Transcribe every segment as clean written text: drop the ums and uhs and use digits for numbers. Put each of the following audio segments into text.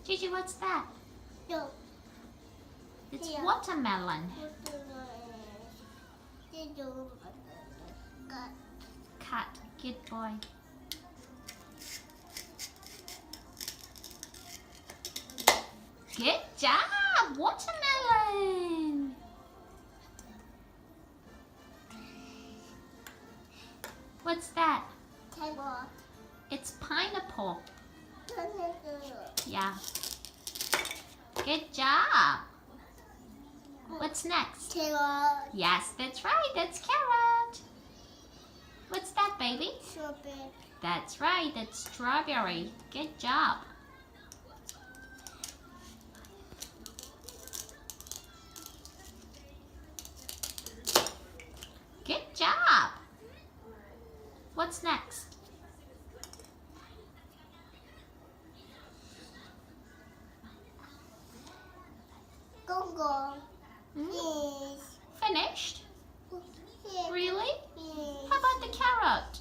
Gigi, what's that? No. It's Yeah. watermelon. Cut. Good boy. Good job! Watermelon! What's that? It's pineapple. Yeah. Good job. What's next? Yes, that's right. That's carrot. What's that, baby? That's right. That's strawberry. Good job. Good job. What's next? Finished? Really? How about the carrot?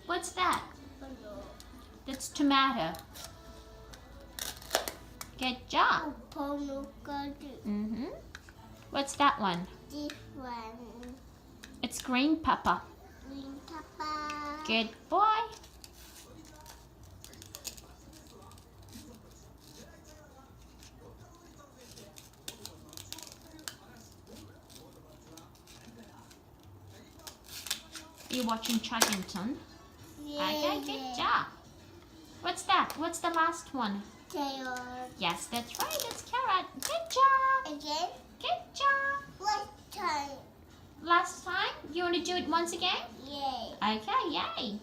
What's that? That's tomato. Good job. What's that one? It's green pepper. Good boy. You're watching Chuggington. Okay, good job. What's that? What's the last one? Yes, that's right. It's carrot. Good job. Again? Good job. What time? Last time? You want to do it once again? Yay. Okay, yay.